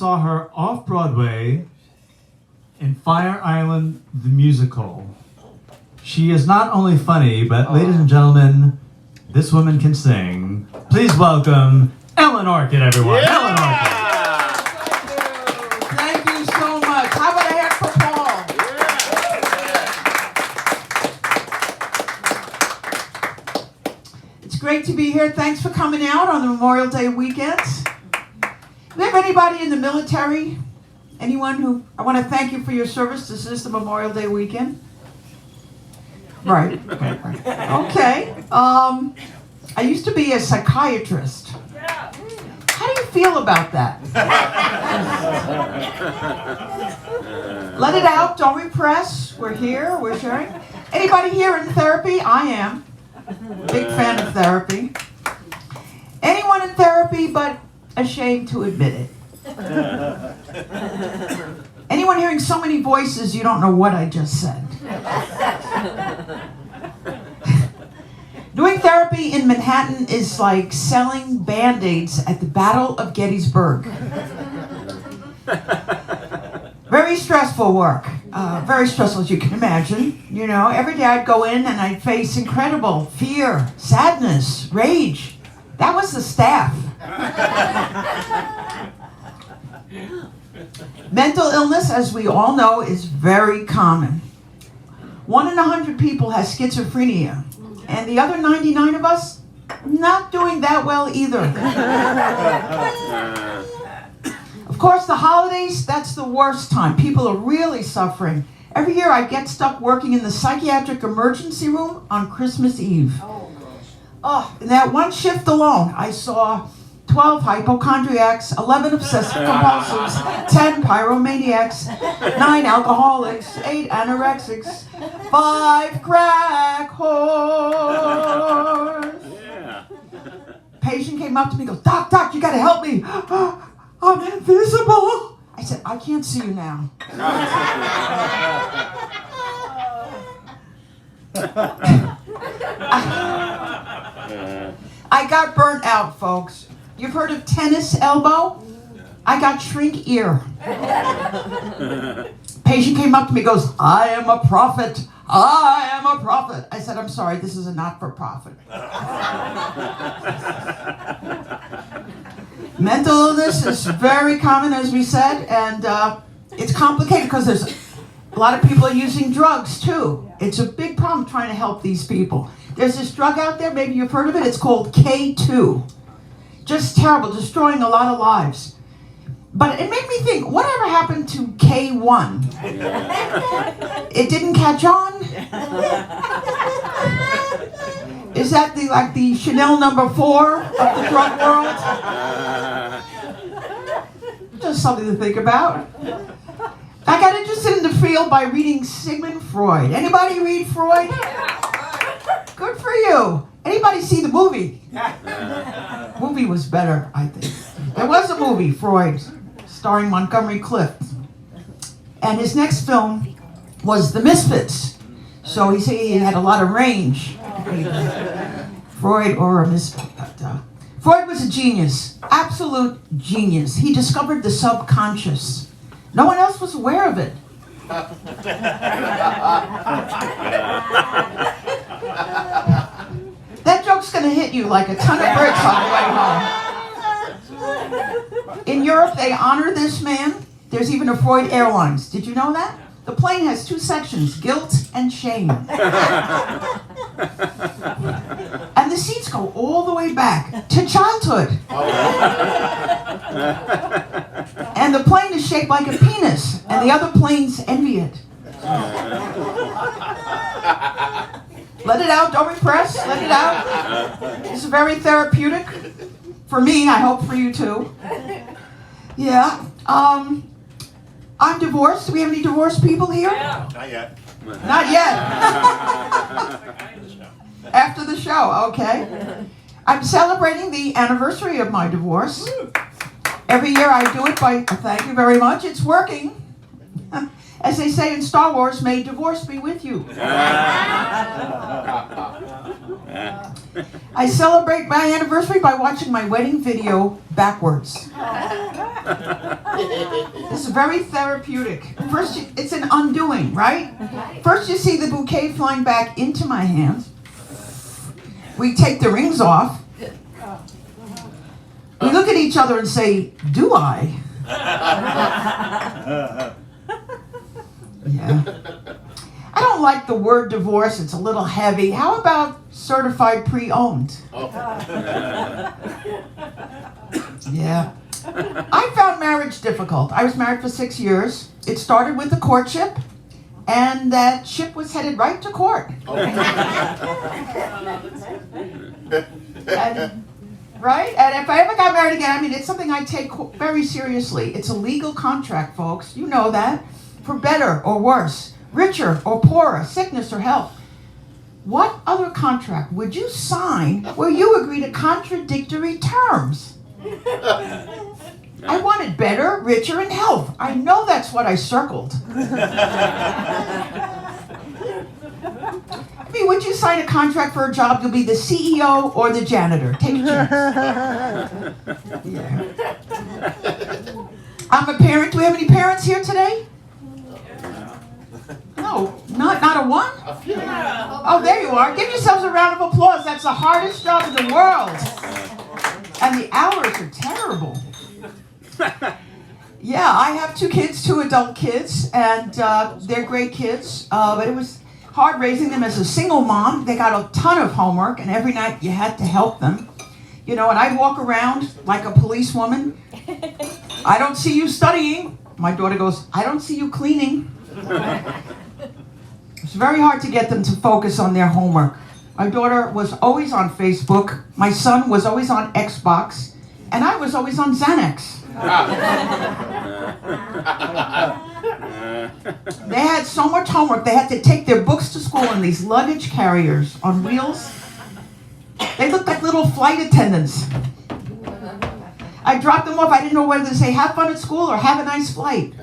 Saw her off-Broadway in Fire Island the musical. She is not only funny, but ladies and gentlemen, this woman can sing. Please welcome Ellen Orchid, everyone. Yeah! Ellen Orchid. Thank you so much. How about a hand for Paul? It's great to be here. Thanks for coming out on the Memorial Day weekend. Do we have anybody in the military? Anyone who, I want to thank you for your service. This is the Memorial Day weekend. Right. Okay. I used to be a psychiatrist. How do you feel about that? Let it out. Don't repress. We're here. We're sharing. Anybody here in therapy? I am. Big fan of therapy. Anyone in therapy but ashamed to admit it? Anyone hearing so many voices you don't know what I just said? Doing therapy in Manhattan is like selling Band-Aids at the Battle of Gettysburg. Very stressful work. Very stressful, as you can imagine. You know, every day I'd go in and I'd face incredible fear, sadness, rage. That was the staff. Mental illness, as we all know, is very common. 1 in 100 people has schizophrenia, and the other 99 of us, not doing that well either. Of course, the holidays, that's the worst time. People are really suffering. Every year I get stuck working in the psychiatric emergency room on Christmas Eve. Oh, in that one shift alone, I saw 12 hypochondriacs, 11 obsessive compulsives, 10 pyromaniacs, 9 alcoholics, 8 anorexics, 5 crack whores. Yeah. Patient came up to me and goes, Doc, you gotta help me. I'm invisible. I said, I can't see you now. I got burnt out, folks. You've heard of tennis elbow? I got shrink ear. Patient came up to me and goes, I am a prophet. I am a prophet. I said, I'm sorry, this is a not-for-profit. Mental illness is very common, as we said, and it's complicated because there's a lot of people are using drugs, too. It's a big problem trying to help these people. There's this drug out there, maybe you've heard of it, it's called K2. Just terrible, destroying a lot of lives. But it made me think, whatever happened to K1? It didn't catch on? Is that the Chanel number 4 of the drug world? Just something to think about. I got interested in the field by reading Sigmund Freud. Anybody read Freud? Good for you. Anybody see the movie? Movie was better, I think. There was a movie, Freud, starring Montgomery Clift. And his next film was The Misfits. So he had a lot of range. Freud or a misfit. But, Freud was a genius, absolute genius. He discovered the subconscious. No one else was aware of it. That joke's going to hit you like a ton of bricks on the way home. In Europe, they honor this man. There's even a Freud Airlines. Did you know that? The plane has 2 sections, guilt and shame. And the seats go all the way back to childhood. And the plane is shaped like a penis, and the other planes envy it. Let it out, don't repress, let it out. This is very therapeutic. For me, I hope for you too. Yeah. I'm divorced. Do we have any divorced people here? Not yet. Not yet. After the show, okay. I'm celebrating the anniversary of my divorce. Every year I do it by, thank you very much, it's working. As they say in Star Wars, may divorce be with you. I celebrate my anniversary by watching my wedding video backwards. This is very therapeutic. First, it's an undoing, right? First, you see the bouquet flying back into my hands. We take the rings off. We look at each other and say, "Do I?" Yeah. I don't like the word divorce. It's a little heavy. How about certified pre-owned? Yeah. I found marriage difficult. I was married for 6 years. It started with the courtship, and that ship was headed right to court. Right? And if I ever got married again, I mean, it's something I take very seriously. It's a legal contract, folks. You know that. For better or worse, richer or poorer, sickness or health. What other contract would you sign where you agree to contradictory terms? I wanted better, richer, and health. I know that's what I circled. I mean, would you sign a contract for a job? You'll be the CEO or the janitor. Take a chance. Yeah. I'm a parent. Do we have any parents here today? No, not a one? Oh, there you are. Give yourselves a round of applause. That's the hardest job in the world. And the hours are terrible. Yeah, I have 2 kids, 2 adult kids, and they're great kids. But it was hard raising them as a single mom. They got a ton of homework, and every night you had to help them. You know, and I'd walk around like a policewoman. "I don't see you studying." My daughter goes, "I don't see you cleaning." It's very hard to get them to focus on their homework. My daughter was always on Facebook. My son was always on Xbox. And I was always on Xanax. They had so much homework, they had to take their books to school in these luggage carriers on wheels. They looked like little flight attendants. I dropped them off. I didn't know whether to say "have fun at school" or "have a nice flight."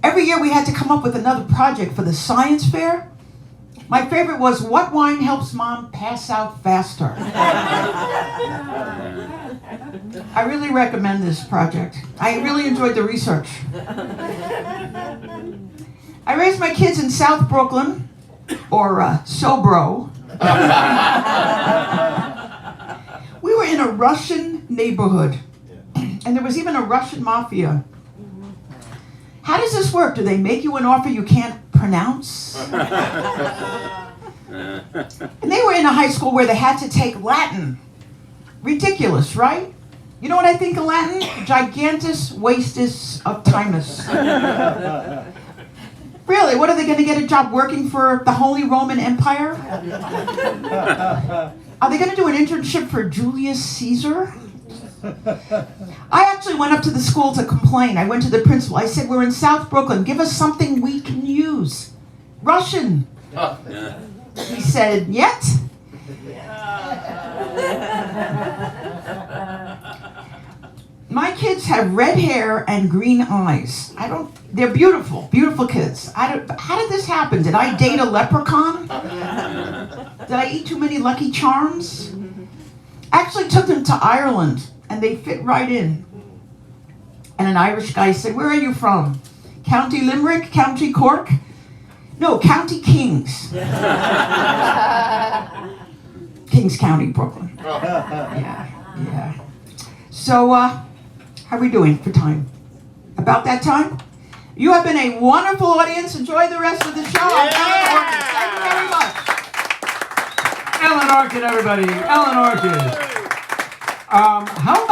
Every year we had to come up with another project for the science fair. My favorite was, "What wine helps mom pass out faster?" I really recommend this project. I really enjoyed the research. I raised my kids in South Brooklyn, or Sobro. We were in a Russian neighborhood, and there was even a Russian mafia. How does this work? Do they make you an offer you can't pronounce? And they were in a high school where they had to take Latin. Ridiculous, right? You know what I think of Latin? Gigantus vastus of timus. Really, what are they going to get a job working for the Holy Roman Empire? Are they going to do an internship for Julius Caesar? I actually went up to the school to complain. I went to the principal. I said, "We're in South Brooklyn. Give us something we can use." Russian. He said, "Yet?" My kids have red hair and green eyes. They're beautiful, beautiful kids. How did this happen? Did I date a leprechaun? Did I eat too many Lucky Charms? I actually took them to Ireland, and they fit right in. And an Irish guy said, "Where are you from? County Limerick? County Cork?" "No, County Kings." Kings County, Brooklyn. Yeah. So, how are we doing for time? About that time? You have been a wonderful audience. Enjoy the rest of the show. I'm Ellen Orchid. Thank you very much. Ellen Orchid, everybody. Ellen Orchid. How about